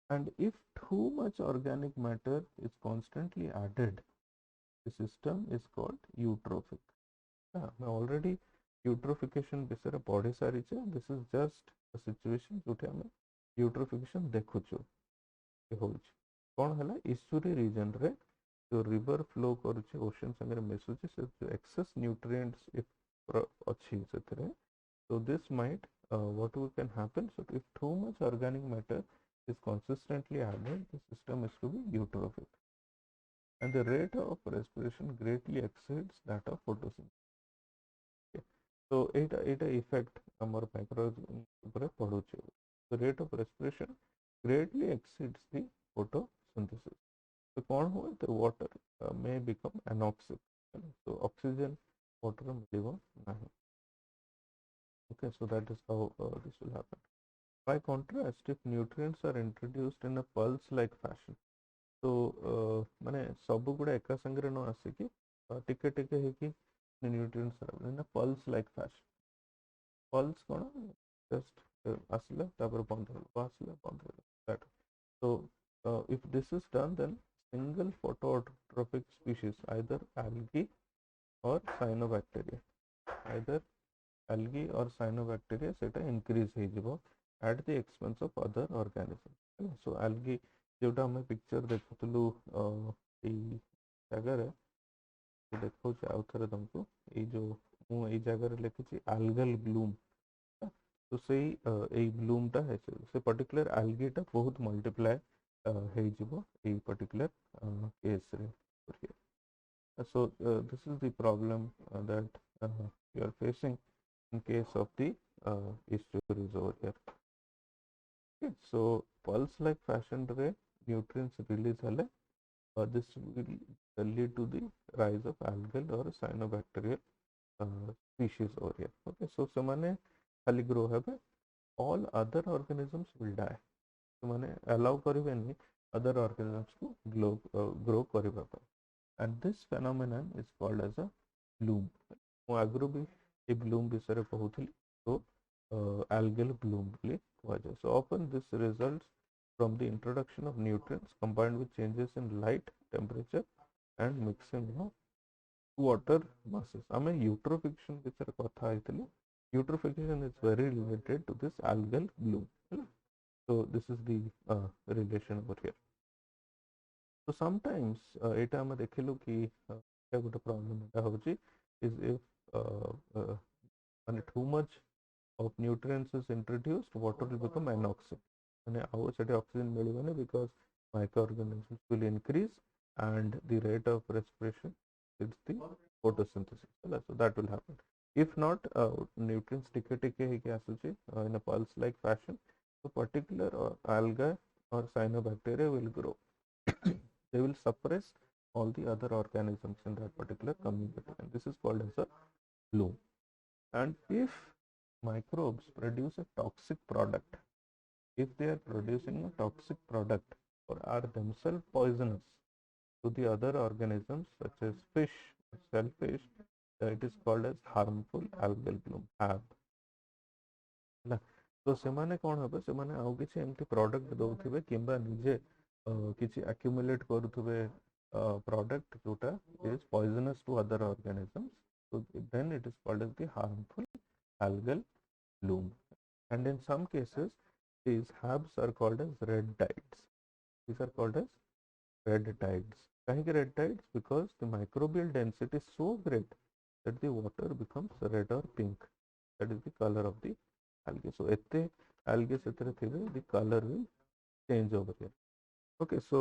And if too much organic matter is constantly added, the system is called eutrophic. मैं already eutrophication विषय पढ़ी सारी छे. This is just a situation Jote हमें eutrophication देखुछु होउछ. कौन हला estuary region रे जो river flow करूचे ocean संगे मिसुचे से जो excess nutrients if अच्छी सेतरे. So this might what can happen, so if too much organic matter is consistently added, the system is to be eutrophic and the rate of respiration greatly exceeds that of photosynthesis. Okay. So এটা effect amar microorganism upare पड़ुचे. The rate of respiration greatly exceeds the photosynthesis. So कौन हुए, the water may become anoxic. So oxygen water मिलिबो नहीं. Okay, so that is how this will happen. By contrast, if nutrients are introduced in a pulse-like fashion, so माने सब गुड़ा एका संगरे न आसे कि टिके टिके है कि nutrients are in a pulse-like fashion. Pulse कौन just आसले तापर बंद हो आसले बंद हो that. So if this is done, then single phototrophic species, either algae or cyanobacteria, either algae or cyanobacteria सेटा increase हे जिवो at the expense of other organisms. So algae जोटा हमें picture देखुतलु एई जगह रे देखो आउ थरे तुमको एई जो मु एई जगह रे लिखिछि algal bloom. तो सेई एई bloom टा है से particular algae टा बहुत multiply हे जिवो एई particular case रे. This is the problem that you are facing in case of the estuaries over here. Okay, so pulse like fashion ray nutrients release ହେଲେ this will lead to the rise of algal or cyanobacterial species over here. Okay, so ସେମାନେ ଖାଲି grow ହେବେ, all other organisms will die. ସେମାନେ allow କରିବେନି other organisms को grow କରିବା ପାଇଁ, and this phenomenon is called as a bloom. ମୁଁ ଆଗରୁ ବି ଏ bloom ବିଷୟରେ କହୁଥିଲି, so algal bloom ବୋଲି କୁହାଯାଏ. So often this results from the introduction of nutrients combined with changes in light, temperature and mixing of water masses. ଆମେ eutrophication ବିଷୟରେ କଥା ହେଇଥିଲୁ. Eutrophication is very related to this algal bloom. So this is the relation over here. So sometimes ଏଇଟା ଆମେ ଦେଖିଲୁ କି ଏଇଟା ଗୋଟେ problem ଏଇଟା ହେଉଛି is if ମାନେ too much of nutrients is introduced, water will become anoxic. And our oxygen मिलिबनी because microorganisms will increase and the rate of respiration is the photosynthesis. So that will happen. If not, nutrients टिके आसुची in a pulse like fashion, so particular algae or cyanobacteria will grow. They will suppress all the other organisms in that particular community, and this is called as a bloom. And if microbes produce a toxic product, if they are producing a toxic product or are themselves poisonous to the other organisms such as fish or shellfish, it is called as harmful algal bloom, HAB. तो ସେମାନେ କ'ଣ ହେବେ, ସେମାନେ ଆଉ କିଛି ଏମିତି product ଦଉଥିବେ କିମ୍ବା ନିଜେ କିଛି ଆକ୍ୟୁମୁଲେଟ୍ କରୁଥିବେ product जोटा is poisonous to other organisms. So then it is called as the harmful algal bloom. And in some cases, these HABs are called as red tides. These are called as red tides. Kahinki red tides? Because the microbial density is so great that the water becomes red or pink. That is the color of the algae. So ette algae setere thibe, the color will change over here. Okay, so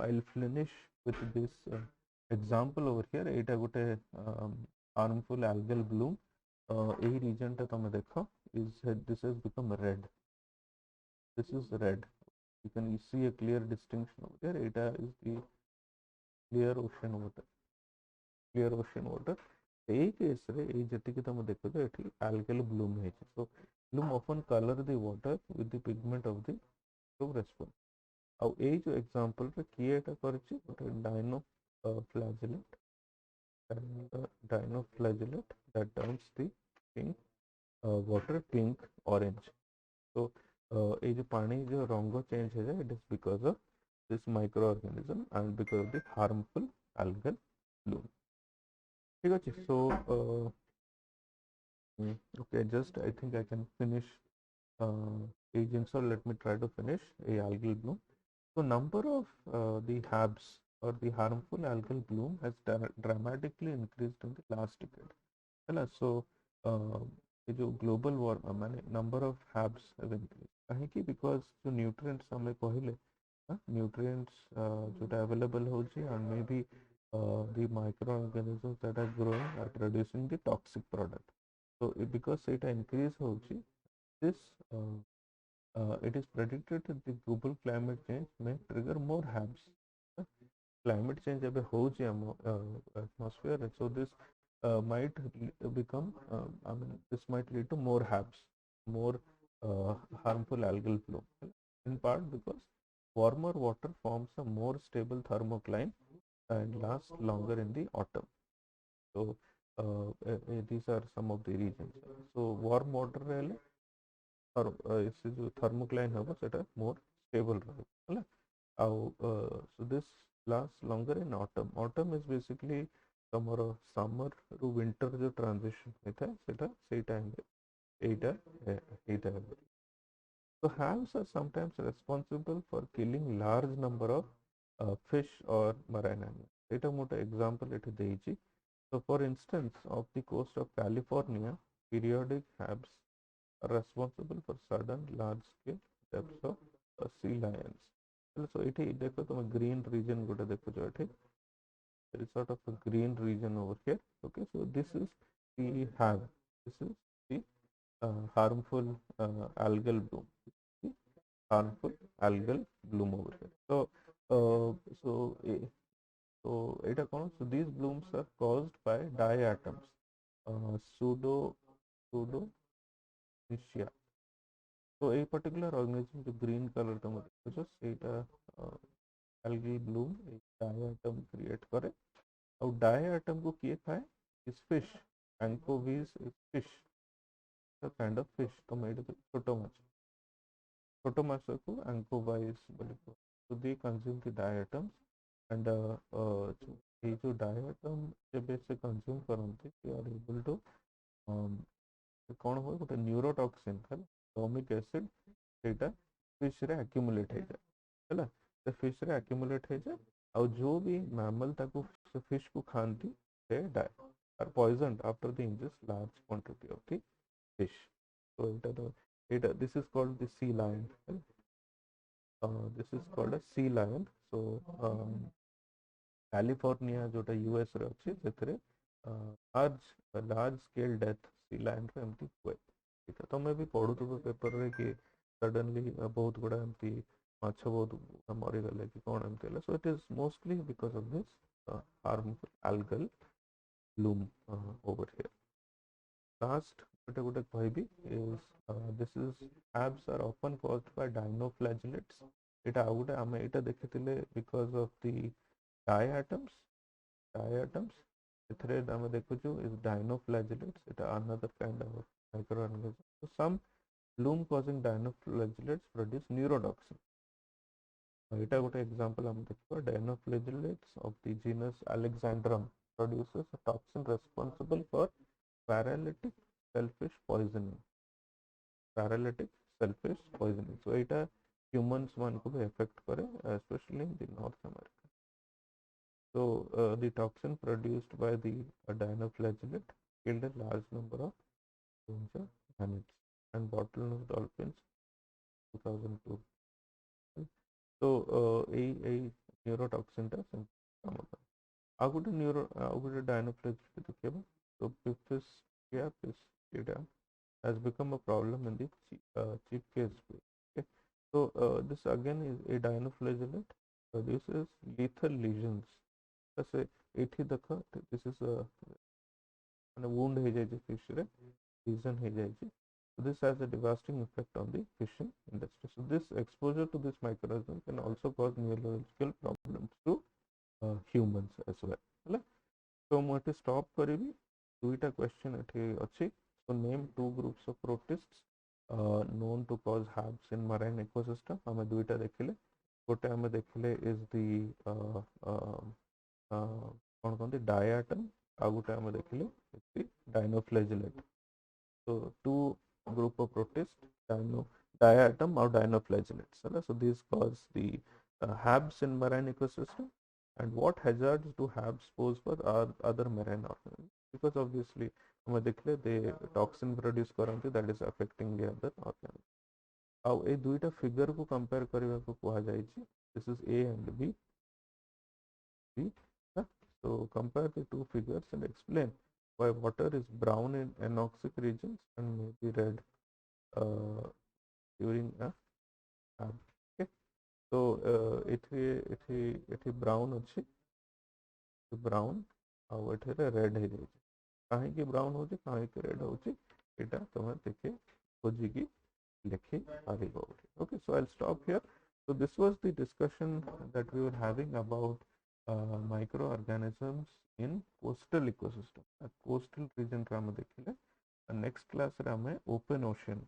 I'll finish with this example over here. ଏଇଟା ଗୋଟେ harmful algal bloom. ଏହି region ଟା ତମେ ଦେଖ is this has become red. This is red. You can see a clear distinction over here. ଏଇଟା is the clear ocean water. Clear ocean water. এই case ରେ ଏଇ ଯେତିକି ତମେ ଦେଖୁଛ ଏଠି algal bloom ହେଇଛି. So bloom often color the water with the pigment of the response. ଆଉ ଏଇ ଯୋଉ example ରେ କିଏ ଏଟା କରିଛି, ଗୋଟେ dinoflagellate that turns the pink water pink orange. So ଏଇ ଯୋଉ ପାଣି ଯୋଉ ରଙ୍ଗ change ହେଇଯାଏ, it is because of this microorganism and because of the harmful algal bloom. ठीक ଅଛି. So okay, just I think I can finish ଏଇ ଜିନିଷ. Let me try to finish a algal bloom. So number of the HABs or the harmful algal bloom has dramatically increased in the last decade. So जो global warming number of HABs have increased. कहीं because जो nutrients हमें कहले nutrients जोटा available होची and maybe the microorganisms that are growing are producing the toxic product. So because it increase होची, this it is predicted that the global climate change may trigger more HABs. Climate change ଏବେ ହେଉଛି ଆମ atmosphere, so this might become I mean this might lead to more HABs, more harmful algal bloom, in part because warmer water forms a more stable thermocline and lasts longer in the autumn. So these are some of the reasons. So warm water rele इससे जो thermocline होगा सेटा more stable रहेगा. So this lasts longer in autumn. Autumn is basically तमरो summer ରୁ winter जो transition होता है सेटा सेई टाइम रे एटा So HABs are sometimes responsible for killing large number of fish or marine animals. एटा मोटा example एठी देइछि. So for instance, off the coast of California, periodic HABs are responsible for sudden large scale deaths of sea lions. So ଏଠି ଦେଖ ତମେ green region ଗୋଟେ ଦେଖୁଛ ଏଠି. there is sort of a green region over here. Okay, so this is the HAB. This is the harmful algal bloom. The harmful algal bloom over here. So, so এটা কোন? So these blooms are caused by diatoms, pseudomycia. So a particular organism, the green color ତମେ ଦେଖୁଛ ସେଇଟା algal bloom diatom create करे. ଆଉ diatom को किए खाए? is fish. Anchovies is fish, a kind of fish. ତମେ ଏଇଟା ଛୋଟ ମାଛ को anchovies बोली କୁହ. So they consume the diatoms and ये जो diatom जब से consume करते they are able to कौन हुए गोटे न्यूरोटॉक्सिन है डोमिक एसिड सेटा फिश रे एक्युमुलेट हो जाए है से फिश रे एक्युमुलेट हो जाए और जो भी मैमल ताको फिश को खाती they die are poisoned after they ingest large quantity of the fish. So this is called the sea lion. This is called a sea lion. So California जोटा यूएस रे अच्छी जेतरे large scale death sea lion रे एमती हुए. ठीक है तो मैं भी पढ़ुथुबे पेपर रे कि सडनली बहुत गुड़ा एमती माछ बहुत मरी गले कि कौन एमती हला. So it is mostly because of this harmful algal bloom over here. Last गोटे कहबी is this is HABs are often caused by dinoflagellates. एटा आ गोटे आमे एटा देखिथिले because of the diatoms एथरे आमे देखुछु is dinoflagellates. Etah another kind of microorganism. So some bloom causing dinoflagellates produce neurotoxin. एटा गोटे example आमे देखबा dinoflagellates of the genus Alexandrum produces a toxin responsible for paralytic shellfish poisoning. So Etah humans मान को भी affect करे, especially in the North America. So the toxin produced by the dinoflagellate killed a large number of manates and bottlenose dolphins 2002. So a neurotoxin टा काम होता है. आ गोटे dinoflagellate देखिबा. So Pipistrellus has become a problem in the chief case. Okay. So this again is a dinoflagellate produces lethal lesions. जैसे एठी देखो this is a wound हो जाए fish रे, lesion हो जाए. So this has a devastating effect on the fishing industry. So this exposure to this microorganism can also cause neurological problems to humans as well. ହେଲା. So ମୁଁ ଏଠି stop କରିବି. ଦୁଇଟା question ଏଠି ଅଛି. So name two groups of protists known to cause HABs in marine ecosystem. हमें दुईटा देखिले. गोटे हमें देखिले is the कौन कहते diatom. आ गोटे हमें देखिले is the dinoflagellate. So two group of protists, diatom or dinoflagellates. So these cause the HABs in marine ecosystem. And what hazards do HABs pose for other marine organisms? Because obviously हमें देखले they toxin produce करते that is affecting the other organisms. अब ए दुईटा figure को compare करबा को कहा जाय छी. This is A and B. So compare the two figures and explain why water is brown in anoxic regions and maybe red during a HAB. Okay. So एठी brown अच्छी brown ଆଉ ଏଠାରେ red ହେଇ जाय. काहे कि ब्राउन होची काहे कि रेड होची एटा तमे देखे खोजी की लिखि पारिबो. Okay, so I'll stop here. So this was the discussion that we were having about microorganisms in coastal ecosystem. Coastal region रे हम देखिले. Next class रे हम open ocean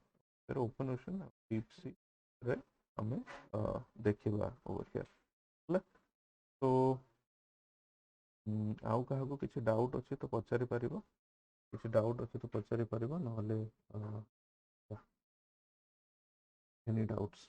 deep sea रे हम देखिबा over here. So आउ काहाको किसी डाउट अच्छे तो पचारि पारिबो. किसी डाउट अच्छे तो पचारि पारिबो नहले एनी डाउट्स.